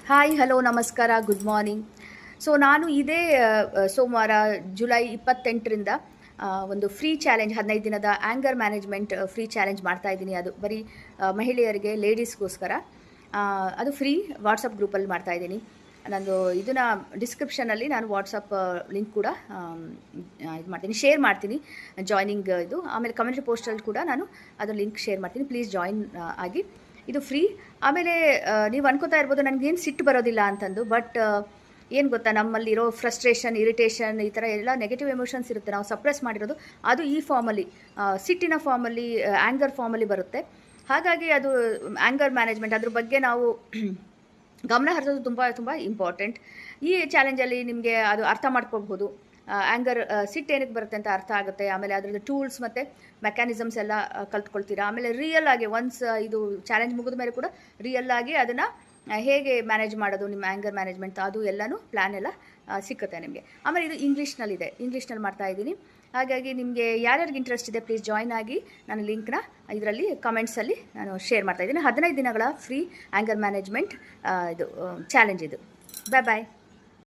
Hi hello ನಮಸ್ಕಾರ good morning. So ನಾನು ಇದೇ ಸೋಮವಾರ ಜುಲೈ 28ರಿಂದ ಒಂದು ಫ್ರೀ ಚಾಲೆಂಜ್ 15 ದಿನದ ಆ್ಯಂಗರ್ ಮ್ಯಾನೇಜ್ಮೆಂಟ್ ಫ್ರೀ ಚಾಲೆಂಜ್ ಮಾಡ್ತಾ ಇದ್ದೀನಿ. ಅದು ಬರೀ ಮಹಿಳೆಯರಿಗೆ, ಲೇಡೀಸ್ಗೋಸ್ಕರ. ಅದು ಫ್ರೀ ವಾಟ್ಸಪ್ ಗ್ರೂಪಲ್ಲಿ ಮಾಡ್ತಾ ಇದ್ದೀನಿ. ನಂದು ಇದನ್ನು ಡಿಸ್ಕ್ರಿಪ್ಷನಲ್ಲಿ ನಾನು ವಾಟ್ಸಪ್ ಲಿಂಕ್ ಕೂಡ ಇದು ಮಾಡ್ತೀನಿ, ಶೇರ್ ಮಾಡ್ತೀನಿ, ಜಾಯ್ನಿಂಗ್ ಇದು. ಆಮೇಲೆ ಕಮ್ಯುನಿಟಿ ಪೋಸ್ಟಲ್ಲಿ ಕೂಡ ನಾನು ಅದರ ಲಿಂಕ್ ಶೇರ್ ಮಾಡ್ತೀನಿ. ಪ್ಲೀಸ್ ಜಾಯಿನ್ ಆಗಿ. ಇದು ಫ್ರೀ. ಆಮೇಲೆ ನೀವು ಅನ್ಕೋತಾ ಇರ್ಬೋದು ನನಗೇನು ಸಿಟ್ಟು ಬರೋದಿಲ್ಲ ಅಂತಂದು. ಬಟ್ ಏನು ಗೊತ್ತಾ, ನಮ್ಮಲ್ಲಿರೋ ಫ್ರಸ್ಟ್ರೇಷನ್, ಇರಿಟೇಷನ್, ಈ ಥರ ಎಲ್ಲ ನೆಗೆಟಿವ್ ಎಮೋಷನ್ಸ್ ಇರುತ್ತೆ, ನಾವು ಸಪ್ರೆಸ್ ಮಾಡಿರೋದು. ಅದು ಈ ಫಾರ್ಮಲ್ಲಿ, ಸಿಟ್ಟಿನ ಫಾರ್ಮಲ್ಲಿ, ಆ್ಯಂಗರ್ ಫಾರ್ಮಲ್ಲಿ ಬರುತ್ತೆ. ಹಾಗಾಗಿ ಅದು ಆ್ಯಂಗರ್ ಮ್ಯಾನೇಜ್ಮೆಂಟ್, ಅದ್ರ ಬಗ್ಗೆ ನಾವು ಗಮನ ಹರಿಸೋದು ತುಂಬ ತುಂಬ ಇಂಪಾರ್ಟೆಂಟ್. ಈ ಚಾಲೆಂಜಲ್ಲಿ ನಿಮಗೆ ಅದು ಅರ್ಥ ಮಾಡ್ಕೊಳ್ಬೋದು. ಆ್ಯಂಗರ್, ಸಿಟ್ಟು ಏನಕ್ಕೆ ಬರುತ್ತೆ ಅಂತ ಅರ್ಥ ಆಗುತ್ತೆ. ಆಮೇಲೆ ಅದರದ್ದು ಟೂಲ್ಸ್ ಮತ್ತು ಮೆಕ್ಯಾನಿಸಮ್ಸ್ ಎಲ್ಲ ಕಲ್ತ್ಕೊಳ್ತೀರಾ. ಆಮೇಲೆ ರಿಯಲ್ ಆಗಿ ಒನ್ಸ್ ಇದು ಚಾಲೆಂಜ್ ಮುಗಿದ ಮೇಲೆ ಕೂಡ ರಿಯಲ್ ಆಗಿ ಅದನ್ನು ಹೇಗೆ ಮ್ಯಾನೇಜ್ ಮಾಡೋದು, ನಿಮ್ಮ ಆ್ಯಂಗರ್ ಮ್ಯಾನೇಜ್ಮೆಂಟ್, ಅದು ಎಲ್ಲನೂ ಪ್ಲ್ಯಾನ್ ಎಲ್ಲ ಸಿಕ್ಕುತ್ತೆ ನಿಮಗೆ. ಆಮೇಲೆ ಇದು ಇಂಗ್ಲೀಷ್ನಲ್ಲಿದೆ, ಇಂಗ್ಲೀಷ್ನಲ್ಲಿ ಮಾಡ್ತಾ ಇದ್ದೀನಿ. ಹಾಗಾಗಿ ನಿಮಗೆ ಯಾರ್ಯಾರಿಗೆ ಇಂಟ್ರೆಸ್ಟ್ ಇದೆ ಪ್ಲೀಸ್ ಜಾಯ್ನ್ ಆಗಿ. ನಾನು ಲಿಂಕ್ನ ಇದರಲ್ಲಿ ಕಮೆಂಟ್ಸಲ್ಲಿ ನಾನು ಶೇರ್ ಮಾಡ್ತಾಯಿದ್ದೀನಿ. 15 ದಿನಗಳ ಫ್ರೀ ಆ್ಯಂಗರ್ ಮ್ಯಾನೇಜ್ಮೆಂಟ್ ಇದು ಚಾಲೆಂಜ್ ಇದು. ಬಾಯ್ ಬಾಯ್.